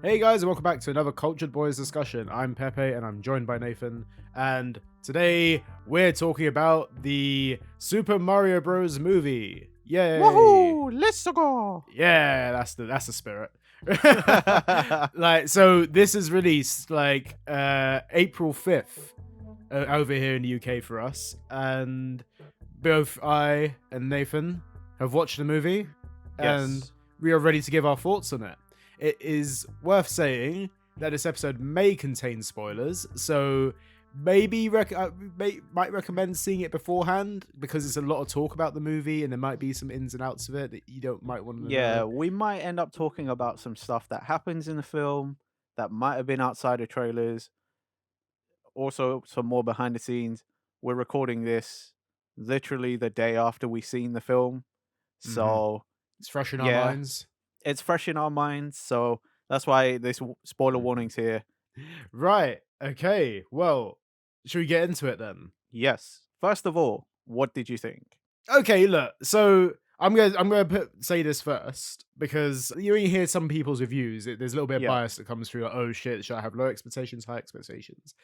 Hey guys, and welcome back to another Cultured Boys discussion. I'm Pepe, and I'm joined by Nathan. And today we're talking about the Super Mario Bros. Movie. Yay! Woohoo! Let's go! Yeah, that's the spirit. So this is released April 5th over here in the UK for us, and both I and Nathan have watched the movie, and Yes. we are ready to give our thoughts on it. It is worth saying that this episode may contain spoilers, so maybe might recommend seeing it beforehand, because there's a lot of talk about the movie and there might be some ins and outs of it that you don't might want to Yeah, know. we might end up talking about some stuff that happens in the film that might have been outside of trailers. Also, some more behind the scenes. We're recording this literally the day after we seen the film. Mhm. So, It's fresh in our yeah, minds. it's fresh in our minds. So, that's why this spoiler warning's here. Right. Okay. Well, should we get into it then? Yes. First of all, what did you think? Okay, look. So I'm gonna say this first, because you hear some people's reviews. There's a little bit of Yeah. bias that comes through. Like, oh shit, should I have low expectations, high expectations?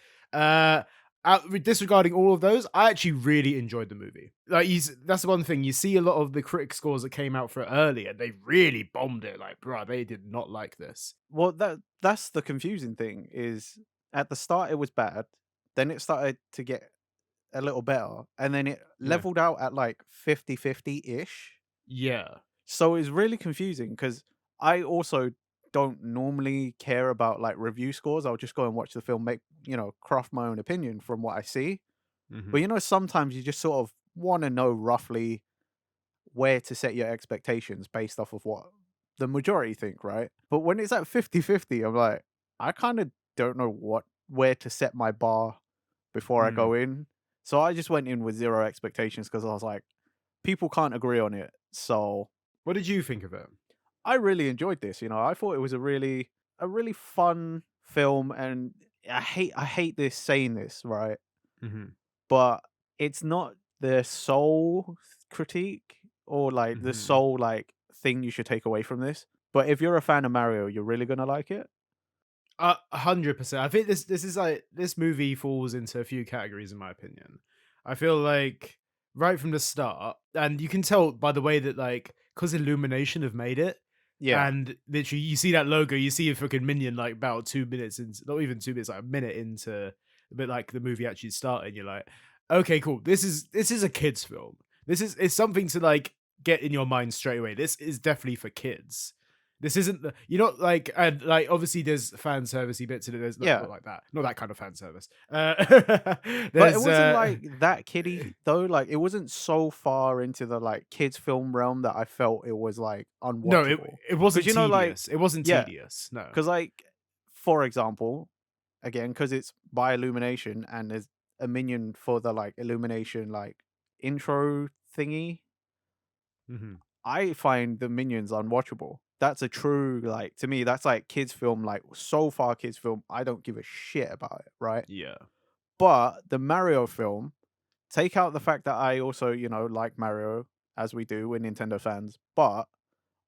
Disregarding all of those, I actually really enjoyed the movie. That's the one thing. You see a lot of the critic scores that came out for it earlier. They really bombed it. Like, bruh, they did not like this. Well, that's the confusing thing is at the start it was bad, then it started to get a little better, and then it Yeah. leveled out at like 50-50-ish. Yeah. So it's really confusing because I also don't normally care about like review scores. I'll just go and watch the film, craft my own opinion from what I see. Hmm. But sometimes you just sort of want to know roughly where to set your expectations based off of what the majority think, right? But when it's at 50-50, I'm like, I kind of don't know where to set my bar before I Mm. go in. So I just went in with zero expectations because I was like, people can't agree on it. So What did you think of it? I really enjoyed this. I thought it was a really fun film, and I hate this saying this, right? Hmm. But it's not the sole critique or like the Hmm. sole like thing you should take away from this. But if you're a fan of Mario, you're really gonna like it. 100%. I think this is like, this movie falls into a few categories in my opinion. I feel like right from the start, and you can tell by the way that, like, because Illumination have made it, Yeah. and literally you see that logo, you see a freaking minion like about 2 minutes into, not even 2 minutes, like a minute into, but like the movie actually starting. You're like, okay, cool. This is a kids film. This is it's something to like get in your mind straight away. This is definitely for kids. This isn't the, you're not like, and like obviously there's fan servicey bits in it. There's not Yeah. like that, not that kind of fan service. But it There's wasn't like that kiddie though. Like it wasn't so far into the like kids film realm that I felt it was like no, unwatchable. it wasn't Because like tedious. It wasn't yeah, tedious. No. because like for example, again, because it's by Illumination and there's a minion for the like Illumination like intro thingy. Hmm. I find the minions unwatchable. That's a true like to me. That's like kids film. Like so far, kids film. I don't give a shit about it, right? Yeah. But the Mario film, take out the fact that I also like Mario as we do, we're Nintendo fans. But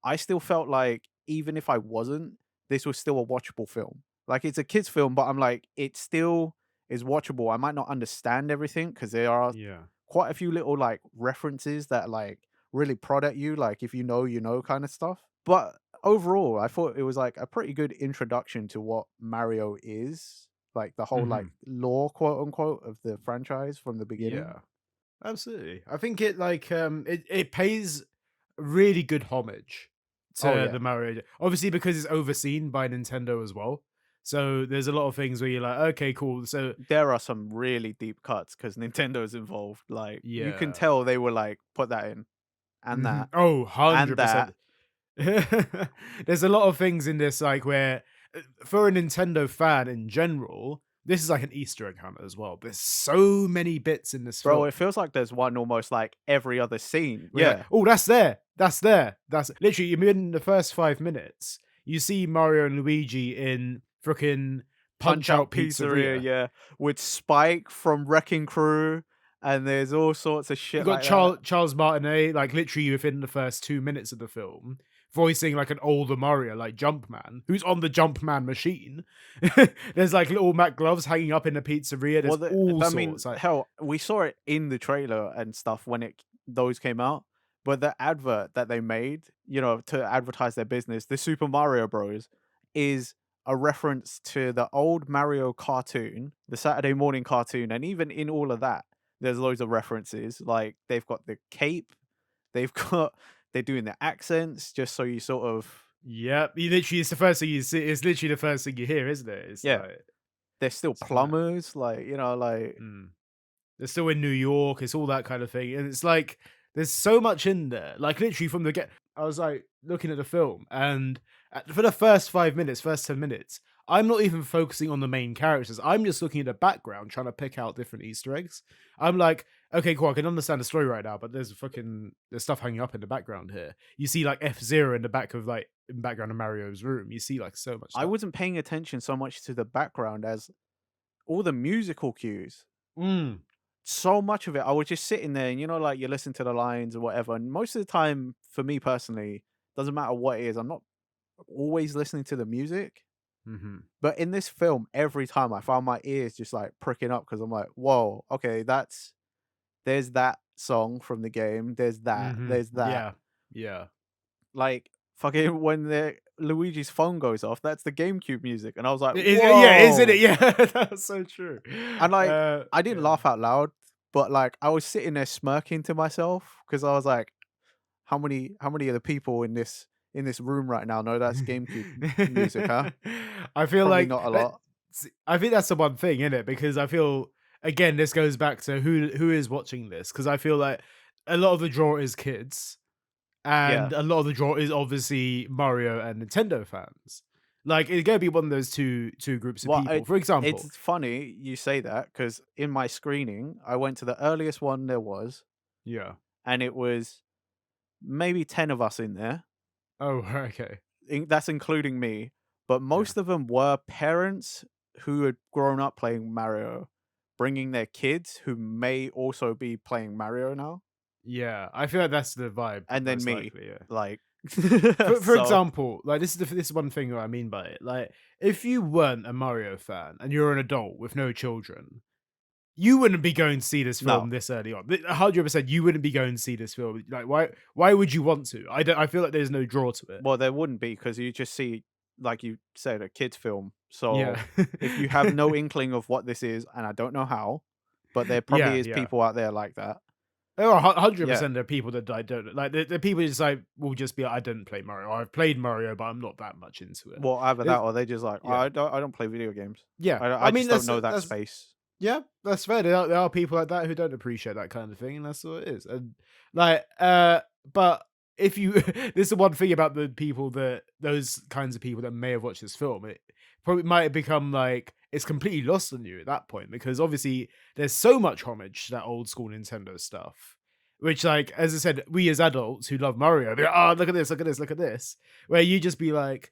I still felt like even if I wasn't, this was still a watchable film. Like it's a kids film, but I'm like it still is watchable. I might not understand everything because there are Yeah. quite a few little like references that like really prod at you, like if you know kind of stuff. But overall, I thought it was like a pretty good introduction to what Mario is, like the whole like Hmm. lore, quote unquote, of the franchise from the beginning. Yeah. Absolutely. I think it like it pays really good homage Oh to yeah, the Mario. Obviously because it's overseen by Nintendo as well. So there's a lot of things where you're like, okay, cool. So there are some really deep cuts because Nintendo's involved. Like you can yeah. tell they were like put that in and Mhm. that Oh, and that. 100%. There's a lot of things in this, like, where for a Nintendo fan in general, this is like an Easter egg hunt as well. There's so many bits in this Bro, it film feels like there's one almost like every other scene. where you're like, Yeah. oh, that's there. That's there. That's literally, in the first 5 minutes, you see Mario and Luigi in freaking Punch Punch Out Out Pizzeria, Pizzeria. yeah, with Spike from Wrecking Crew and there's all sorts of You shit got like that. Charles Martinet, like literally within the first 2 minutes of the film, voicing like an older Mario, like Jumpman, who's on the Jumpman machine. There's like little Mac gloves hanging up in the pizzeria. Well, There's all I mean, sorts. Like, hell, we saw it in the trailer and stuff when those came out. But the advert that they made, to advertise their business, the Super Mario Bros, is a reference to the old Mario cartoon, the Saturday morning cartoon, and even in all of that, there's loads of references. Like they've got the cape, they've got they're doing the accents, just so you sort of yep, you literally, it's the first thing you see. It's literally the first thing you hear, isn't it? It's yeah, like, they're still it's mad. plumbers, like like Mm. They're still in New York. It's all that kind of thing, and it's like there's so much in there. Like literally from the get, I was like looking at the film, and for the first 5 minutes, first 10 minutes, I'm not even focusing on the main characters. I'm just looking at the background, trying to pick out different Easter eggs. I'm like, okay, cool, I can understand the story right now, but there's stuff hanging up in the background here. You see like F-Zero in the back of like in the background of Mario's room. You see like so much I stuff. wasn't paying attention so much to the background as all the musical cues. Mm. So much of it, I was just sitting there and like you listen to the lines or whatever. And most of the time, for me personally, doesn't matter what it is, I'm not always listening to the music. Hmm. But in this film, every time I found my ears just like pricking up because I'm like, whoa, okay, there's that song from the game, Hmm. there's that. Yeah. Yeah. Like fucking when Luigi's phone goes off, that's the GameCube music. And I was like, Yeah, isn't it? whoa. Yeah, that's so true. And like I didn't Yeah. laugh out loud, but like I was sitting there smirking to myself because I was like, how many of the people in this room right now know that's GameCube music, huh? I feel Probably like not a lot. I think that's the one thing in it because I feel again this goes back to who is watching this because I feel like a lot of the draw is kids Yeah. and a lot of the draw is obviously Mario and Nintendo fans. Like it's gonna be one of those two groups of Well, people. For example, it's funny you say that because in my screening, I went to the earliest one there was, yeah. and it was maybe 10 of us in there. Oh, okay. That's including me, but Yeah. most of them were parents who had grown up playing Mario, bringing their kids who may also be playing Mario now, Yeah, I feel like that's the vibe, and then most me, likely. Yeah. like, For so example, like this is one thing that I mean by it. Like, if you weren't a Mario fan and you're an adult with no children, you wouldn't be going to see this film no. this early on. 100%, you wouldn't be going to see this film. Like, why? Why would you want to? I don't. I feel like there's no draw to it. Well, there wouldn't be because you just see, like you said, a kids' film. Yeah. So if you have no inkling of what this is, and I don't know how, but there probably Yeah. is Yeah. people out there like that. There are hundred Yeah. percent of people that I don't like. The people just like will just be like, I didn't play Mario. I've played Mario, but I'm not that much into it. Well, either that It- or they just like, yeah. I don't play video games. Yeah. I I mean, just don't know that that's space. yeah, that's fair. There are people like that who don't appreciate that kind of thing, and that's what it is. And like, but if you, this is the one thing about the people that those kinds of people that may have watched this film, it probably might become like it's completely lost on you at that point because obviously there's so much homage to that old school Nintendo stuff. Which, like, as I said, we as adults who love Mario, be like, oh, look at this, look at this, look at this. Where you just be like,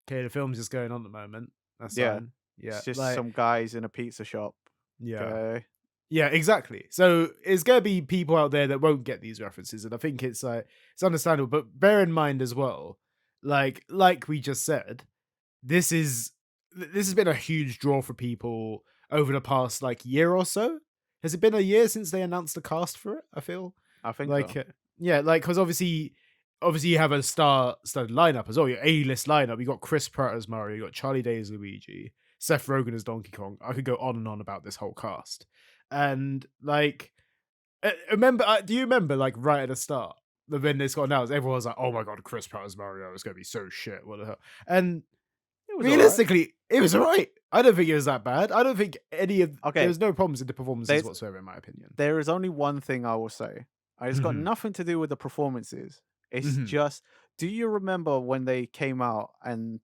okay, the film's just going on at the moment. That's Yeah. fine. Yeah, It's just like, some guys in a pizza shop. yeah. Okay. Yeah, exactly. So it's gonna be people out there that won't get these references, and I think it's like it's understandable. But bear in mind as well, like we just said, this is this has been a huge draw for people over the past like year or so. Has it been a year since they announced the cast for it? I feel I think like so. yeah, like because obviously you have a studded lineup as well. Your A-list lineup. You got Chris Pratt as Mario. You got Charlie Day as Luigi. Seth Rogen as Donkey Kong. I could go on and on about this whole cast. And like, remember? Do you remember like right at the start when this got announced? Everyone was like, "Oh my god, Chris Pratt as Mario is going to be so shit." What the hell? And It was all right. realistically, it was alright. I don't think it was that bad. I don't think any of Okay. there was no problems with the performances There's- whatsoever, in my opinion. There is only one thing I will say. It's got Mhm. nothing to do with the performances. It's Mhm. just, do you remember when they came out and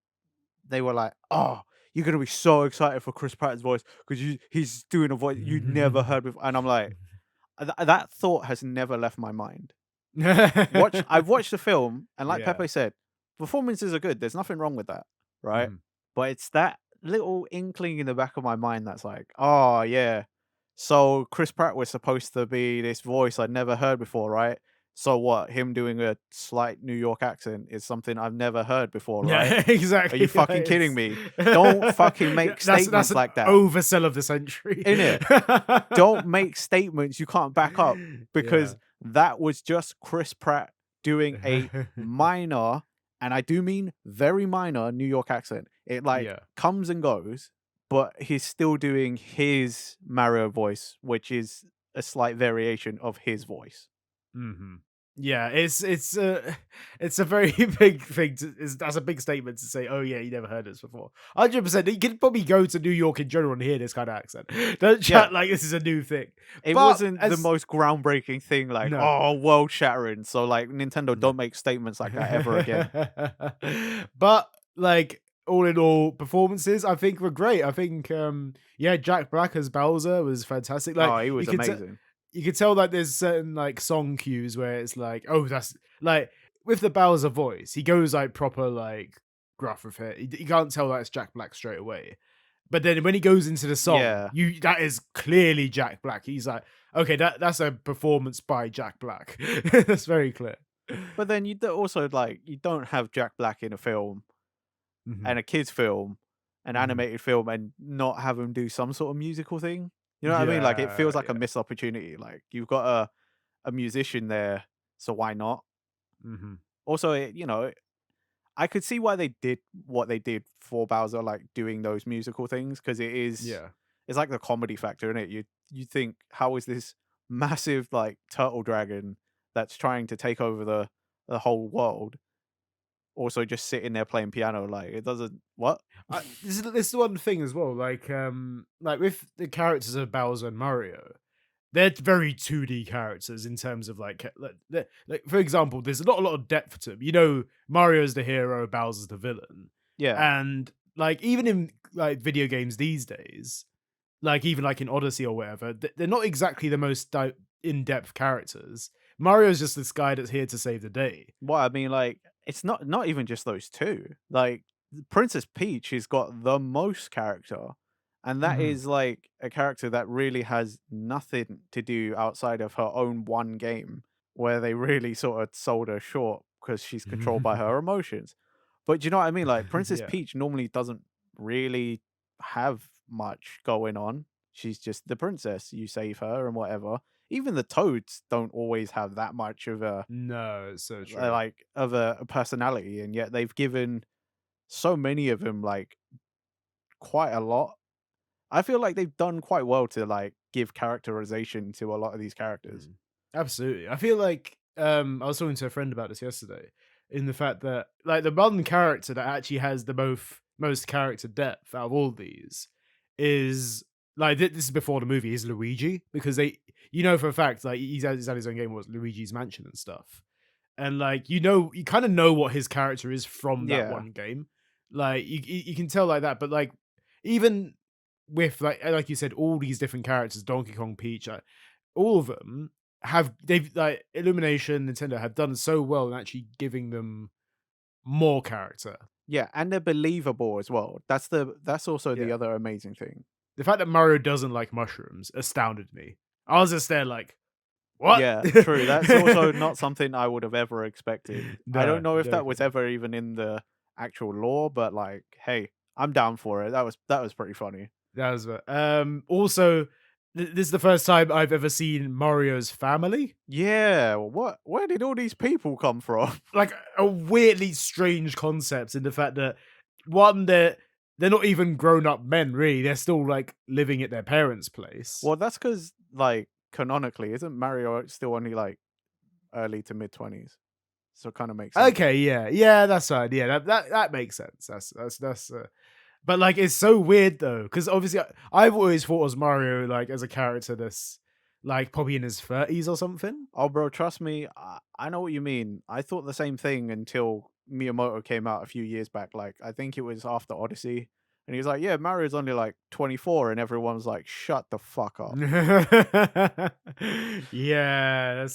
they were like, "Oh, you're gonna be so excited for Chris Pratt's voice because he's doing a voice you'd never heard before." And I'm like, that thought has never left my mind. I've watched the film, and like Yeah. Pepe said, performances are good. There's nothing wrong with that, right? Mhm. But it's that little inkling in the back of my mind that's like, "Oh yeah, So Chris Pratt was supposed to be this voice I'd never heard before, right? So what? Him doing a slight New York accent is something I've never heard before, right? Yeah, Are you exactly. Like fucking kidding it's me? Don't fucking yeah, make that's statements an like that, oversell of the century. innit? Don't make statements you can't back up Yeah. because that was just Chris Pratt doing a minor, and I do mean very minor New York accent. It like Yeah. comes and goes, but he's still doing his Mario voice, which is a slight variation of his voice. Mhm. Yeah, it's a very big thing that's a big statement to say, "Oh, yeah, you never heard this before." 100%. You could probably go to New York in general and hear this kind of accent. Don't Yeah, chat like this is a new thing. it But wasn't the as most groundbreaking thing, like, no. oh, world shattering. So, like, Nintendo, No. don't make statements like that ever again. But, like, all in all, performances, I think, were great. I think, yeah, Jack Black as Bowser was fantastic. Like, Oh, he was amazing. you could tell like there's certain like song cues where it's like, oh, that's like with the Bowser voice, he goes like proper like gruff with it. You can't tell that it's Jack Black straight away. But then when he goes into the song, Yeah. you that is clearly Jack Black. He's like, okay, that's a performance by Jack Black. That's very clear. But then also, like, you don't have Jack Black in a film Mhm, and a kid's film, an mhm. animated film, and not have him do some sort of musical thing. You know what I mean? Like, it Yeah, feels like a yeah. missed opportunity. Like, you've got a musician there, so why not? Mhm. Also, I could see why they did what they did for Bowser, like doing those musical things, because Yeah. it's like the comedy factor in it. You think, how is this massive like turtle dragon that's trying to take over the whole world also just sitting there playing piano? Like, it doesn't what? This is one thing as well. Like with the characters of Bowser and Mario, they're very 2D characters in terms of like for example, there's not a lot of depth to them. You know, Mario's the hero, Bowser's the villain, Yeah, and like even in like video games these days, like even like in Odyssey or whatever, they're not exactly the most in-depth characters. Mario's just this guy that's here to save the day. what I mean, like, it's not even just those two. Like, Princess Peach has got the most character, and that Mhm. is like a character that really has nothing to do outside of her own one game, where they really sort of sold her short because she's controlled by her emotions. But do you know what I mean? Like, Princess Yeah. Peach normally doesn't really have much going on. She's just the princess. You save her and whatever. Even the toads don't always have that much of No, it's so true. a personality, and yet they've given so many of them like quite a lot. I feel like they've done quite well to like give characterization to a lot of these characters. Mm. Absolutely. I feel like I was talking to a friend about this yesterday in the fact that like the one character that actually has the most character depth out of all these is like this is before the movie is Luigi because they you know for a fact like he's had his own game was Luigi's Mansion and stuff. And like you kind of know what his character is from that Yeah, one game. Like you can tell like that but like even with like you said all these different characters Donkey Kong Peach all of them they've like Illumination, Nintendo have done so well in actually giving them more character. yeah, and they're believable as well. That's also the Yeah. other amazing thing. The fact that Mario doesn't like mushrooms astounded me. I was just there like, what? Yeah, true. That's also not something I would have ever expected. I don't No, know if that was definitely. ever even in the actual lore, but like, hey, I'm down for it. That was pretty funny. That was also this is the first time I've ever seen Mario's family. Yeah, where did all these people come from? Like a weirdly strange concept in the fact that one, they're not even grown up men, really. They're still like living at their parents' place. Well, that's because, like, canonically, isn't Mario still only like early to mid 20s? So it kind of makes sense. Okay, yeah, yeah, that's fine. Yeah, that makes sense. But like, it's so weird though, because obviously I've always thought of Mario like as a character that's like probably in his 30s or something. Oh, bro, trust me, I know what you mean. I thought the same thing until Miyamoto came out a few years back. Like, I think it was after Odyssey. And he was like, yeah, Mario's only like 24. And everyone's like, shut the fuck up. Yeah,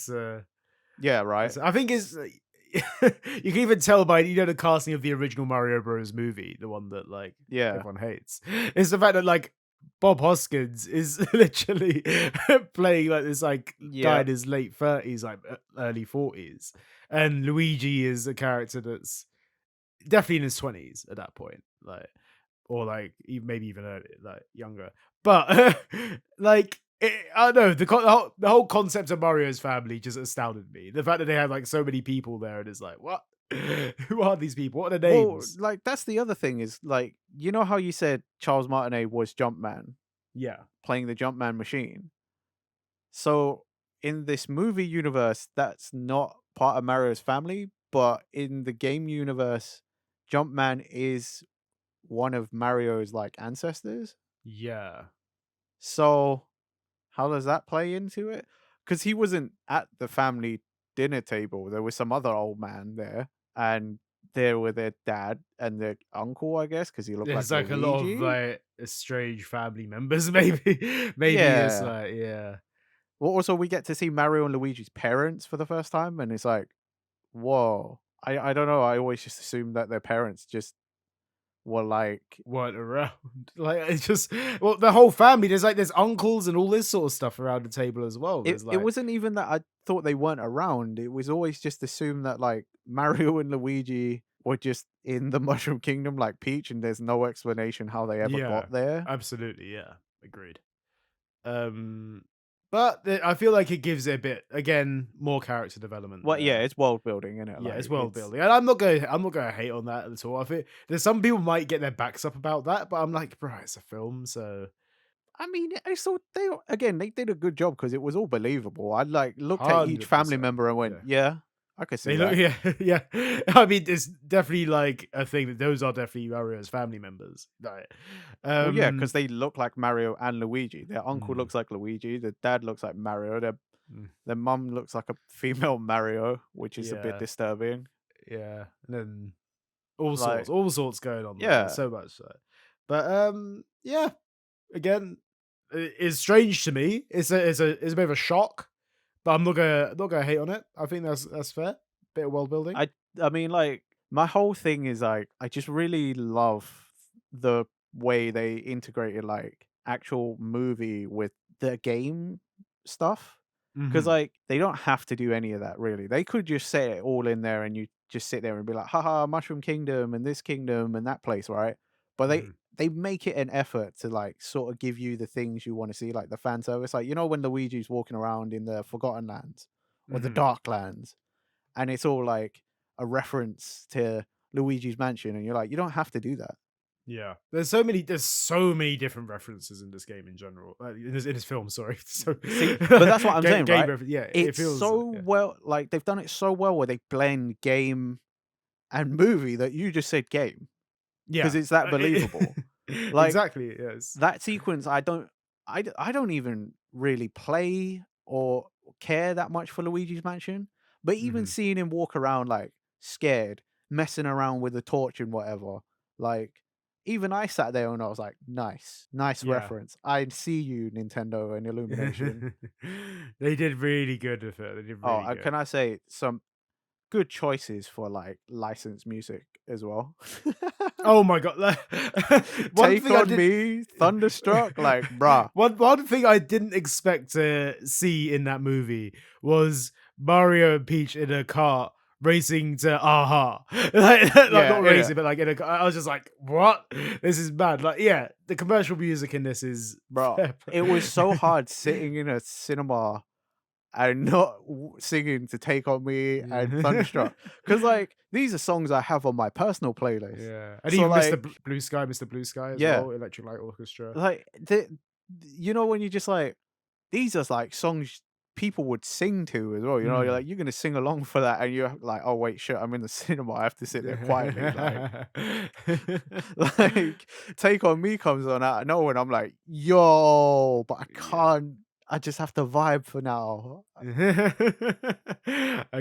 Yeah, right. I think it's you can even tell by the casting of the original Mario Bros movie, the one that like Yeah. everyone hates. It's the fact that like Bob Hoskins is literally playing like this like guy Yeah. in his late 30s, like early 40s, and Luigi is a character that's definitely in his 20s at that point, like, or like maybe even earlier, like younger. But like, I don't know, the whole concept of Mario's family just astounded me. The fact that they had like so many people there, and it's like, what? Who are these people? What are their Well, names? like that's the other thing is like, you know how you said Charles Martinet was Jumpman, Yeah, playing the Jumpman machine. So in this movie universe, that's not part of Mario's family, but in the game universe, Jumpman is one of Mario's like ancestors. yeah, So how does that play into it? Because he wasn't at the family dinner table. There was some other old man there, and there were their dad and their uncle, I guess, because he looked like there's like a lot of Luigi. like estranged family members. Maybe it's Yeah. like, yeah, Well, also we get to see Mario and Luigi's parents for the first time, and it's like, whoa. I don't know. I always just assumed that their parents just were like weren't around. Like, it's just, well, the whole family. There's uncles and all this sort of stuff around the table as well. it. There's It like, wasn't even that I thought they weren't around. It was always just assumed that like Mario and Luigi were just in the Mushroom Kingdom like Peach, and there's no explanation how they ever yeah, got there. absolutely, yeah, agreed. But I feel like it gives it a bit again more character development Well, yeah, there. it's world building, isn't it? Yeah, it's Like world it's. building, and I'm not gonna hate on that at all. I think there's some people might get their backs up about that, but I'm like, bro, it's a film, so I mean, I saw they again. They did a good job because it was all believable. I like looked at each hundred family percent, member and went, yeah. "Yeah, I could see They look, that." yeah, yeah. I mean, it's definitely like a thing that those are definitely Mario's family members. Like, Well, yeah, because um, they look like Mario and Luigi. Their uncle mm, looks like Luigi. Their dad looks like Mario. mm, Their mum looks like a female Mario, which is a bit yeah, disturbing. yeah, and then Like, all sorts going on there. There's yeah, so much, but yeah. Again, it's strange to me. It's a bit of a shock, but I'm not gonna hate on it. I think that's fair. Bit of world building. I I mean, like, my whole thing is like, I just really love the way they integrated like actual movie with the game stuff. Because Hmm. like they don't have to do any of that really. They could just set it all in there and you just sit there and be like, haha, Mushroom Kingdom and this kingdom and that place, right? But Hmm. they make it an effort to like sort of give you the things you want to see, like the fan service. Like, you know, when Luigi's walking around in the Forgotten Lands or the Hmm. Dark Lands, and it's all like a reference to Luigi's Mansion, and you're like, you don't have to do that. Yeah, there's so many different references in this game in general. In this film, sorry. So See, but that's what I'm saying, game right? reference. Yeah, it It's feels so yeah, well, like they've done it so well where they blend game and movie that you just said game because yeah. it's that believable. Like Exactly. Yes. that sequence, I don't even really play or care that much for Luigi's Mansion, but even Hmm. seeing him walk around like scared, messing around with a torch and whatever, like even I sat there and I was like, nice, nice Yeah. reference. I see you, Nintendo and Illumination. They did really good with it. They did Oh, really good. can I say some good choices for like licensed music as well? Oh my god! One Take thing I on did. me, Thunderstruck, like bruh. One thing I didn't expect to see in that movie was Mario and Peach in a car racing to Aha. Like Yeah, not in it. racing, but like in a car. I was just like, what? This is mad. Like, yeah, the commercial music in this is Bro, fair it was so play. hard sitting in a cinema and not singing to Take On Me and Yeah. Thunderstruck. Because, like, these are songs I have on my personal playlist. Yeah. And So, even like, Mr. Blue Sky as yeah, well, Electric Light Orchestra. like, you know, when you just like, these are like songs people would sing to as well. You know, you're Mm. like, you're going to sing along for that. And you're like, oh, wait, shit, I'm in the cinema. I have to sit there quietly. Like, like, Take On Me comes on out of nowhere, and I'm like, yo, but I Yeah. can't. I just have to vibe for now. I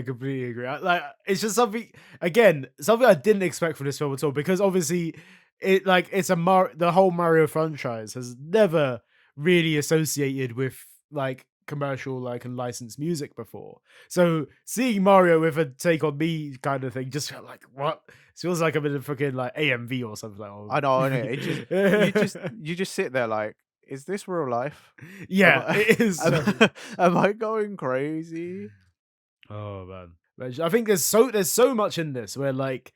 completely agree. Like, it's just something again, something I didn't expect from this film at all. Because obviously, the whole Mario franchise has never really associated with like commercial like and licensed music before. So seeing Mario with a Take On Me kind of thing just felt like what? It feels like I'm in a fucking like AMV or something like. I know, innit? It just you just sit there like, is this real life? Am Yeah, I it is am very. am I going crazy? Oh man. I think there's so much in this where like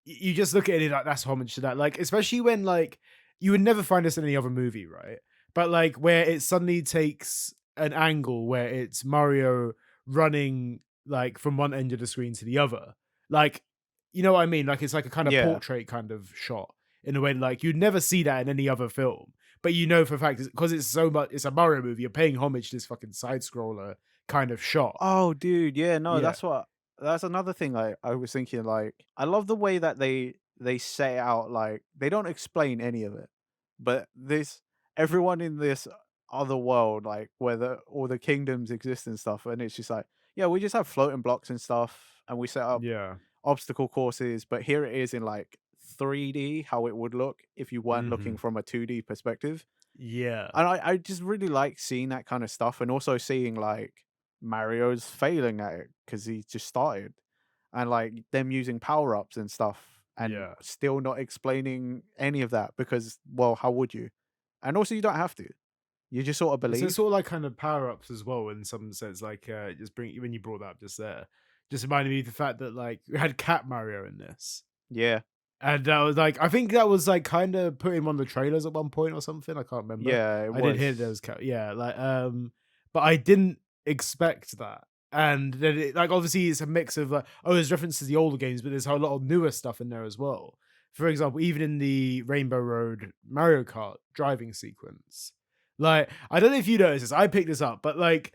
you just look at it like that's homage to that. Like especially when like you would never find this in any other movie, right? But like where it suddenly takes an angle where it's Mario running like from one end of the screen to the other. Like you know what I mean? Like it's like a kind of Yeah. portrait kind of shot in a way like you'd never see that in any other film. But you know for a fact because it's so much it's a Mario movie, you're paying homage to this fucking side scroller kind of shot. Oh, dude, yeah, no, Yeah. that's another thing I was thinking, like, I love the way that they say out, like, they don't explain any of it, but this everyone in this other world, like, where all the kingdoms exist and stuff, and it's just like, yeah, we just have floating blocks and stuff, and we set up Yeah. obstacle courses, but here it is in, like, 3D, how it would look if you weren't looking Mhm. from a 2D perspective. Yeah. And I just really like seeing that kind of stuff and also seeing, like, Mario's failing at it because he just started, and, like, them using power-ups and stuff and Yeah. still not explaining any of that because, well, how would you? And also, you don't have to. You just sort of So it's believe. sort of like kind of power ups as well in some sense. Like just bring when you brought that up just there, just reminded me of the fact that like we had Cat Mario in this. Yeah. And that was like I think that was like kind of put him on the trailers at one point or something. I can't remember. Yeah, it I did hear was. there was cat yeah, like but I didn't expect that. And then it, like obviously it's a mix of like oh there's references to the older games, but there's a lot of newer stuff in there as well. For example, even in the Rainbow Road Mario Kart driving sequence. Like, I don't know if you noticed this, I picked this up, but like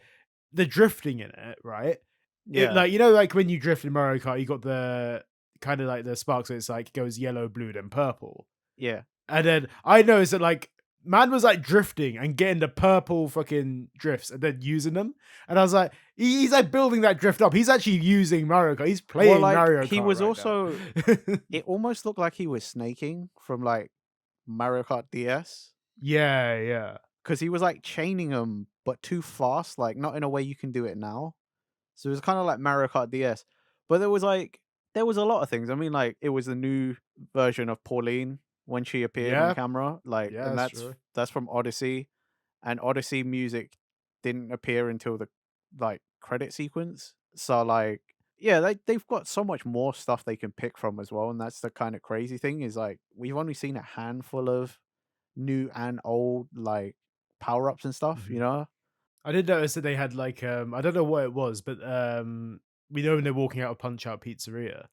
the drifting in it, right? It Yeah. like you know, like when you drift in Mario Kart, you got the kind of like the sparks, so it's like goes yellow, blue, then purple. Yeah. And then I noticed that like man was like drifting and getting the purple fucking drifts and then using them. And I was like, he's like building that drift up. He's actually using Mario Kart. He's Well, playing like, Mario he Kart was right also now. it almost looked like he was snaking from, like, Mario Kart DS. Yeah, yeah. 'Cause he was, like, chaining them, but too fast, like, not in a way you can do it now. So it was kinda like Mario Kart DS. But there was a lot of things. I mean, like, it was a new version of Pauline when she appeared on Yeah, camera, like, yeah, and that's true. that's from Odyssey, and Odyssey music didn't appear until the, like, credit sequence. So, like, yeah, they've got so much more stuff they can pick from as well, and that's the kinda crazy thing is, like, we've only seen a handful of new and old, like, power-ups and stuff, you Mhm. know? I did notice that they had like I don't know what it was, but we know when they're walking out of Punch Out Pizzeria,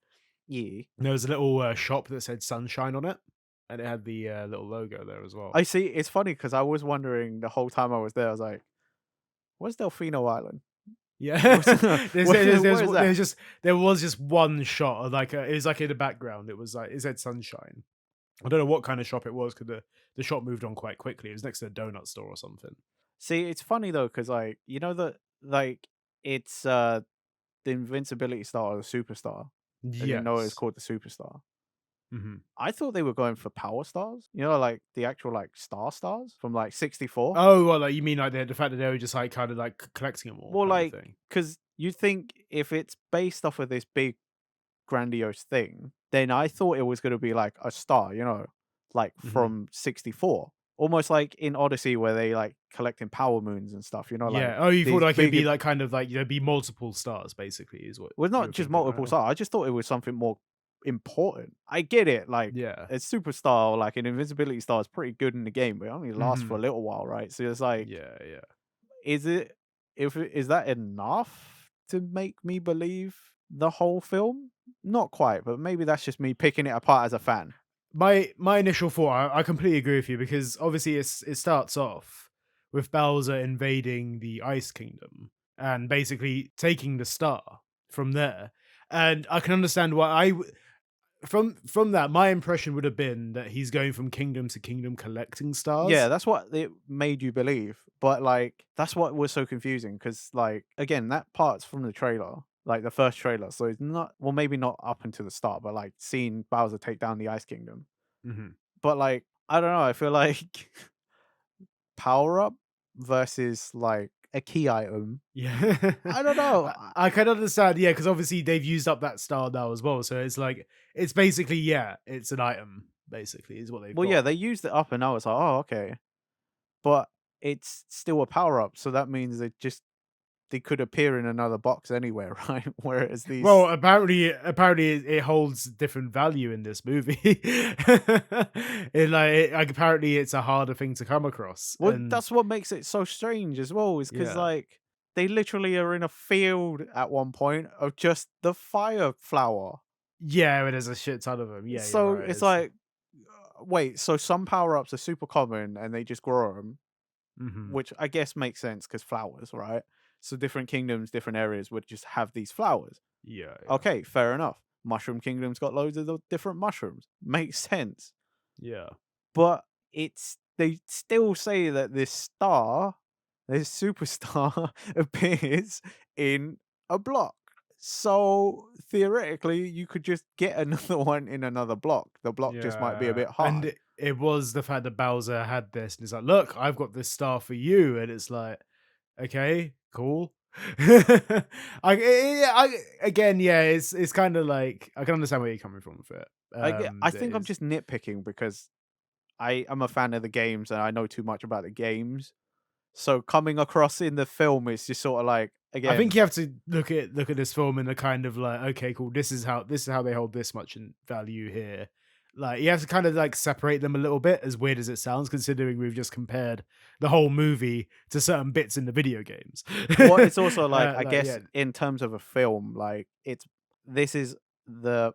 Yeah. there was a little shop that said Sunshine on it, and it had the little logo there as well. I see, it's funny because I was wondering the whole time I was there, I was like, "Where's Delfino Island? Yeah, What's where is that?" there was just one shot of like it was like in the background. It was like it said Sunshine. I don't know what kind of shop it was because the shop moved on quite quickly. It was next to a donut store or something. See, it's funny though, because like, you know that like, it's, the invincibility star or the superstar. I didn't know it was Yes. called the superstar. Hmm. I thought they were going for power stars, you know, like, the actual, like, stars from, like, 64? Oh, well, like you mean like the fact that they were just like kind of like collecting them all Well, kind of like, thing. because you think if it's based off of this big grandiose thing, then I thought it was gonna be like a star, you know, like Hmm. from 64. Almost like in Odyssey where they like collecting power moons and stuff, you know, like Yeah. Oh, you thought these like it'd big be like kind of like there'd be multiple stars, basically, is what well, you not were just thinking. multiple stars. I just thought it was something more important. I get it, like Yeah. a superstar or like an invincibility star is pretty good in the game, but it only lasts for Hmm. a little while, right? So it's like, Yeah. Yeah. is it is that enough to make me believe the whole film? Not quite, but maybe that's just me picking it apart as a fan. My initial thought, I completely agree with you because obviously it starts off with Bowser invading the Ice Kingdom and basically taking the star from there. And I can understand why from that my impression would have been that he's going from kingdom to kingdom collecting Yeah, stars. that's what it made you believe, but, like, that's what was so confusing because, like, again, that part's from the trailer, like, the first trailer, so it's not well, maybe not up until the start, but, like, seeing Bowser take down the Ice Kingdom. Hmm. But, like, I don't know, I feel like power up versus, like, a key item, Yeah. I don't know, I can understand, yeah, because obviously they've used up that star now as well. So it's like it's basically, yeah, it's an item, basically, is what they've well, yeah, got. they used it up and I was like, "Oh, okay." but it's still a power up. So that means they could appear in another box anywhere, right? Whereas Well, these, apparently it holds different value in this movie. Like apparently it's a harder thing to come across, well, and that's what makes it so strange as well, is because yeah, like they literally are in a field at one point of just the fire flower. yeah, there's a shit ton of them. Yeah, you're So right. it's like, wait, so some power ups are super common and they just grow them, Mhm. which I guess makes sense because flowers, right? So different kingdoms, different areas would just have these flowers. Yeah, yeah, Okay, fair enough. Mushroom Kingdom's got loads of the different mushrooms. Makes sense. yeah, But it's they still say that this superstar appears in a block. So theoretically, you could just get another one in another block. The block just might be a yeah. bit And hard. it was the fact that Bowser had this, and he's like, "Look, I've got this star for you," and it's like, okay, cool. Again, yeah, it's kind of like I can understand where you're coming from with it. I That think I'm is, just nitpicking because I am a fan of the games and I know too much about the games. So coming across in the film, it's just sort of like, I think again, you have to look at this film in a kind of like, okay, cool. This is how they hold this much in value here. Like you have to kind of like separate them a little bit, as weird as it sounds, considering we've just compared the whole movie to certain bits in the video games. well, it's also like, I Like guess yeah, in terms of a film, like this is the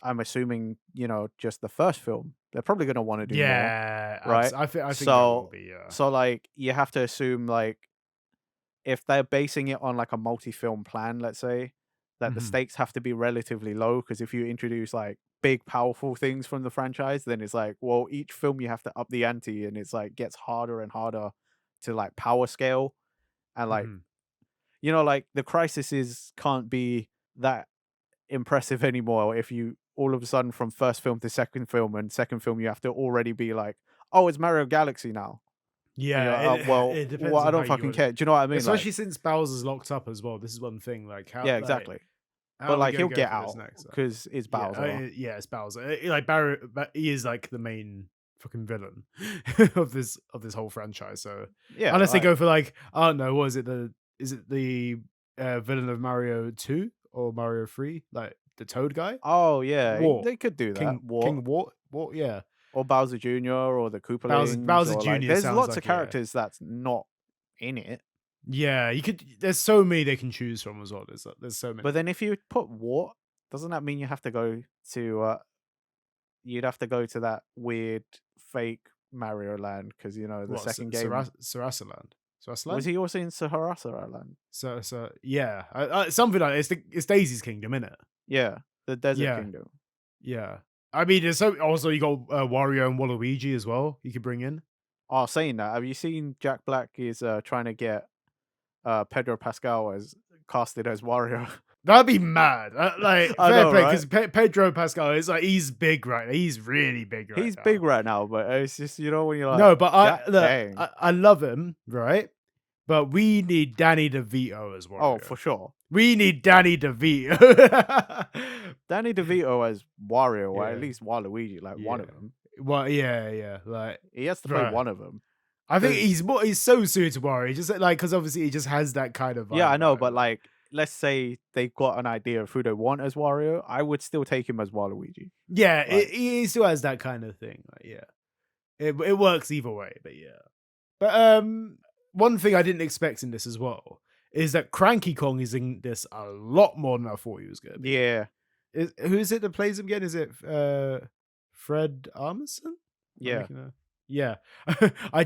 I'm assuming, just the first film. They're probably going to want to do more, yeah. right? I think there will So be. Yeah. so like you have to assume, like, if they're basing it on like a multi-film plan, let's say, that the Hmm. stakes have to be relatively low, because if you introduce like big powerful things from the franchise, then it's like, well, each film you have to up the ante, and it's like gets harder and harder to like power scale, and like, Hmm. like the crises can't be that impressive anymore if you all of a sudden from first film to second film, and second film you have to already be like, oh, it's Mario Galaxy now. And you're Yeah, like, oh, well, it depends I on how don't you fucking want it, care. Do you know what I mean? Like, especially since Bowser's locked up as well. This is one thing. yeah, exactly. How But are we like gonna he'll go get for this out next? because it's Yeah, Bowser. yeah, it's Bowser. Like Barry, but he is like the main fucking villain of this whole franchise. So Yeah, unless they like, go for like, I don't know, what is it? Is it the villain of Mario 2 or Mario 3? Like the Toad guy, oh yeah, Wart, they could do that. What? King Wart, Wart, yeah. Or Bowser Jr. or the Koopalings, Bowser or like, Jr. there's sounds lots of like yeah, characters that's not in it. yeah. You could. There's so many they can choose from as well. There's so But many. then if you put Wart, doesn't that mean you have to go to you'd have to go to that weird fake Mario land, because the What second game, Sarasaland? was Sarasaland? he also in Sahara land? So yeah, something like it's Daisy's kingdom, isn't it? Yeah, the Desert Yeah, Kingdom. yeah. I mean, there's so also you got Wario and Waluigi as well. You could bring in. Oh, saying that, have you seen Jack Black is trying to get Pedro Pascal as casted as Wario? That'd be mad. Like I fair know, play, right? because Pedro Pascal is like he's big right now. He's really big right He's big now. right now, but it's just, when you're like, No, but God dang. I love him, right? But we need Danny DeVito as Oh, Wario. for sure. We need Danny DeVito. Danny DeVito as Wario, or at Yeah, least Waluigi, like one yeah. of them. Well, yeah, yeah. Like, He has to play bruh. one of them. I think Because, he's so suited to Wario. Just like because obviously he just has that kind of yeah, vibe I know, about him. but like, let's say they've got an idea of who they want as Wario, I would still take him as Waluigi. Yeah, Like, he still has that kind of thing. Like, yeah, it works either way. But yeah, but one thing I didn't expect in this as well is that Cranky Kong is in this a lot more than I thought he was going to be. yeah, Who is it that plays him again? Is it Fred Armisen? Am I yeah. making a yeah. I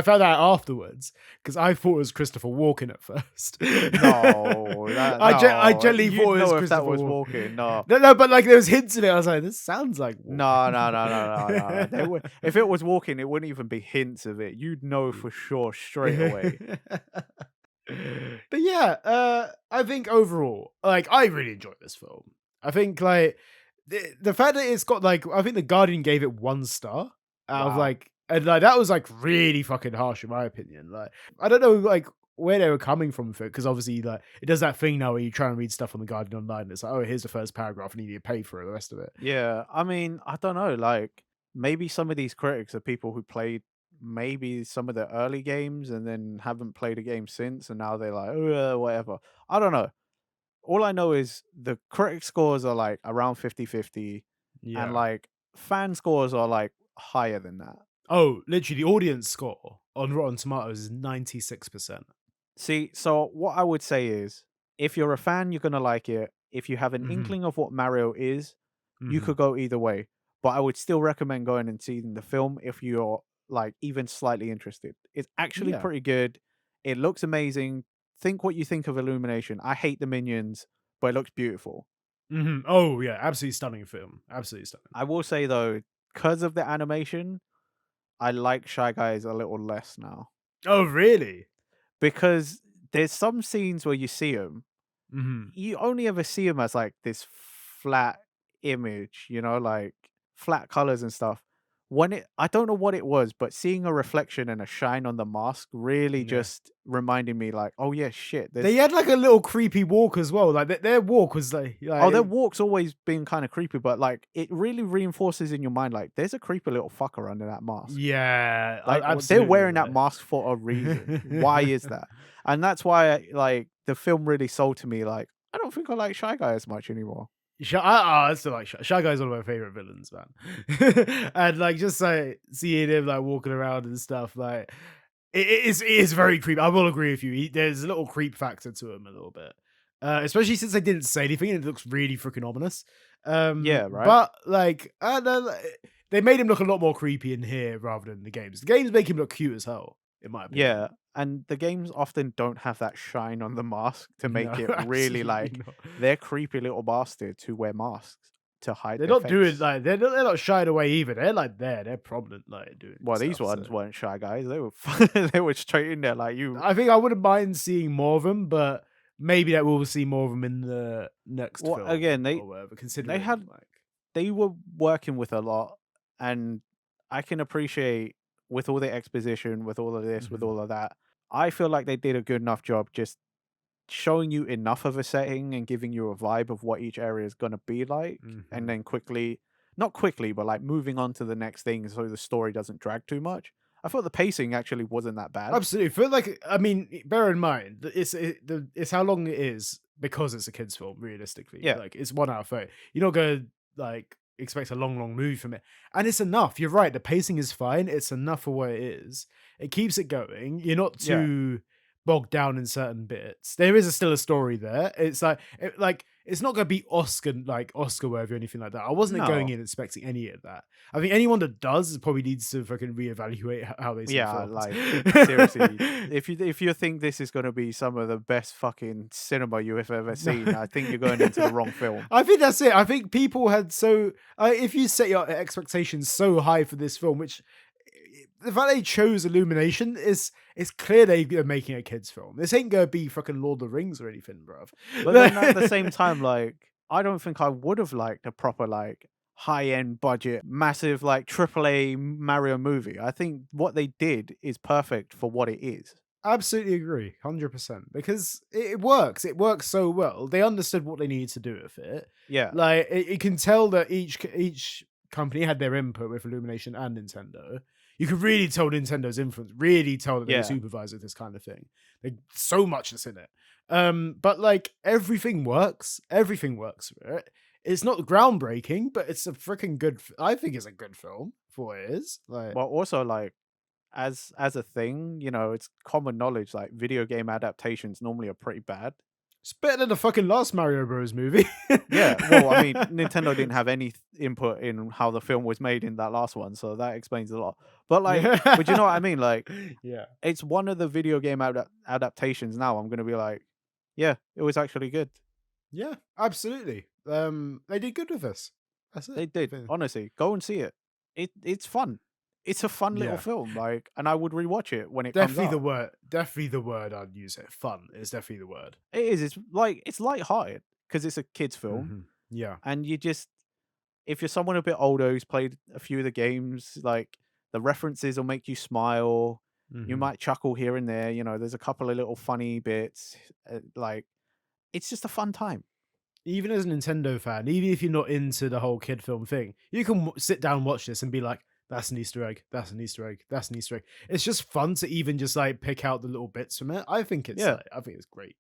found out afterwards because I thought it was Christopher Walken at first. No, I no. generally You'd thought it was know if that Christopher was Walken. walking. No, No, but like there was hints in it. I was like, this sounds like no, Walken. no, no, no, no, no. If it was walking, it wouldn't even be hints of it. You'd know for sure straight away. But yeah, I think overall, like I really enjoyed this film. I think like the fact that it's got like I think the Guardian gave it 1 star out of Wow. like and like that was like really fucking harsh in my opinion. Like I don't know like where they were coming from with it because obviously like it does that thing now where you try and read stuff on the Guardian online. And it's like, oh, here's the first paragraph and you need to pay for the rest of it. Yeah, I mean, I don't know. Like, maybe some of these critics are people who played maybe some of the early games and then haven't played a game since, and now they're like, whatever. I don't know. All I know is the critic scores are like around 50-50, and Yeah. like fan scores are like higher than that. Oh, literally, the audience score on Rotten Tomatoes is 96%. See, so what I would say is if you're a fan, you're going to like it. If you have an Mhm, inkling of what Mario is, you mhm. could go either way. But I would still recommend going and seeing the film if you're like even slightly interested. It's actually Yeah. pretty good. It looks amazing. Think what you think of Illumination. I hate the minions, but it looks beautiful. Mhm. Oh, yeah, absolutely stunning film. Absolutely stunning. I will say though, because of the animation, I like Shy Guys a little less now. Oh, really? Because there's some scenes where you see him, Mhm. you only ever see him as like this flat image, like flat colors and stuff. I don't know what it was, but seeing a reflection and a shine on the mask really Yeah. just reminded me, like, oh yeah, shit. They had, like, a little creepy walk as well, like, their walk was Their walk's always been kind of creepy, but like it really reinforces in your mind, like, there's a creepy little fucker under that mask. yeah, Like, they're absolutely, wearing that like mask for a reason. Why is that? And that's why, like, the film really sold to me. Like, I don't think I like Shy Guy as much anymore. I still like Shy Guy's one of my favorite villains, man. And like just like seeing him like walking around and stuff, like it is very creepy. I will agree with you. There's a little creep factor to him a little bit, especially since they didn't say anything and it looks really freaking ominous. Yeah, right? But like I don't know, they made him look a lot more creepy in here rather than the games. The games make him look cute as hell, in my opinion. Yeah. And the games often don't have that shine on the mask to No, make it really absolutely like not. they're creepy little bastards who wear masks to hide They're their not doing face. like they're not shying away either. They're like they're prominent like doing Well, these stuff. ones So weren't Shy Guys. They were they were straight in there like you. I think I wouldn't mind seeing more of them, but maybe that we'll see more of them in the next Well, film again, or whatever. they Considering had like they were working with a lot, and I can appreciate with all the exposition, with all of this, with mhm, all of that. I feel like they did a good enough job just showing you enough of a setting and giving you a vibe of what each area is going to be like, and mhm. then not quickly, but like moving on to the next thing so the story doesn't drag too much. I thought the pacing actually wasn't that bad. Absolutely. Feel like I mean, bear in mind that it's how long it is because it's a kids' film. Realistically, Yeah, like it's 1 hour 30. You're not gonna like expect a long movie from it, and it's enough. You're right. The pacing is fine. It's enough for what it is. It keeps it going. You're not yeah, too bogged down in certain bits. There is still a story there. It's like it's not gonna be Oscar worthy or anything like that. I wasn't going no, in expecting any of that. I think anyone that does probably needs to fucking reevaluate how they see yeah. films. Like seriously, if you think this is going to be some of the best fucking cinema you have ever seen, I think you're going into the wrong film. I think that's it. I think people had if you set your expectations so high for this film, which the fact they chose Illumination is it's clear they're making a kids film. This ain't gonna be fucking Lord of the Rings or anything, bruv. But then at the same time, like, I don't think I would have liked a proper, like, high-end budget, massive, like, AAA Mario movie. I think what they did is perfect for what it is. Absolutely agree, 100%. Because it works. It works so well. They understood what they needed to do with it. Yeah, Like you can tell that each company had their input with Illumination and Nintendo. You could really tell Nintendo's influence. Really tell that they were yeah. supervisors of this kind of thing. Like so much that's in it. But like everything works. Everything works for it. It's not groundbreaking, but it's a freaking good. I think it's a good film for what it is. Like But also, like, as a thing, it's common knowledge, like, video game adaptations normally are pretty bad. it's better than the fucking last Mario Bros. Movie. Yeah, well, I mean, Nintendo didn't have any input in how the film was made in that last one, so that explains a lot. But, like, but you know what I Yeah. mean? Like, Yeah. it's one of the video game adaptations now. I'm gonna be like, yeah, it was actually good. Yeah, absolutely. They did good with this. That's it. They did. Honestly, go and see it. It's fun. It's a fun little Yeah, film, like, and I would rewatch it when it comes definitely the out. word. Definitely the word I'd use it. Fun is definitely the word. It is. It's like it's light-hearted because it's a kids film, Yeah. and if you're someone a bit older who's played a few of the games, like the references will make you smile. You hmm might chuckle here and there. There's a couple of little funny bits. Like it's just a fun time. Even as a Nintendo fan, even if you're not into the whole kid film thing, you can sit down and watch this and be like, That's an Easter egg. That's an Easter egg. That's an Easter egg. It's just fun to even just like pick out the little bits from it. Yeah. I think it's great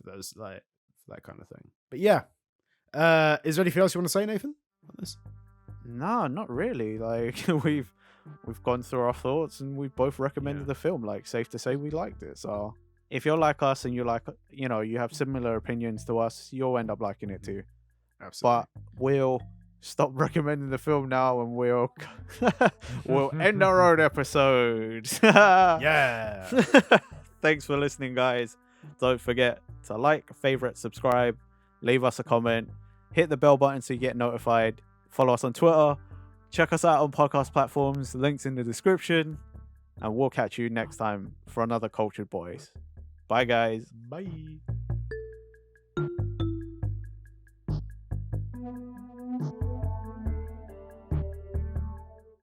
for those like for that kind of thing. But yeah. Is there anything else you want to say, Nathan? On this? No, not really. Like we've gone through our thoughts and we both recommended Yeah. the film. Like safe to say we liked it. So if you're like us and you like, you know, you have similar opinions to us, you'll end up liking it too. Absolutely. But we'll stop recommending the film now and we'll end our own episode. Yeah. Thanks for listening, guys. Don't forget to like, favorite, subscribe, leave us a comment, hit the bell button so you get notified. Follow us on Twitter. Check us out on podcast platforms. Links in the description. And we'll catch you next time for another Cultured Boys. Bye, guys. Bye.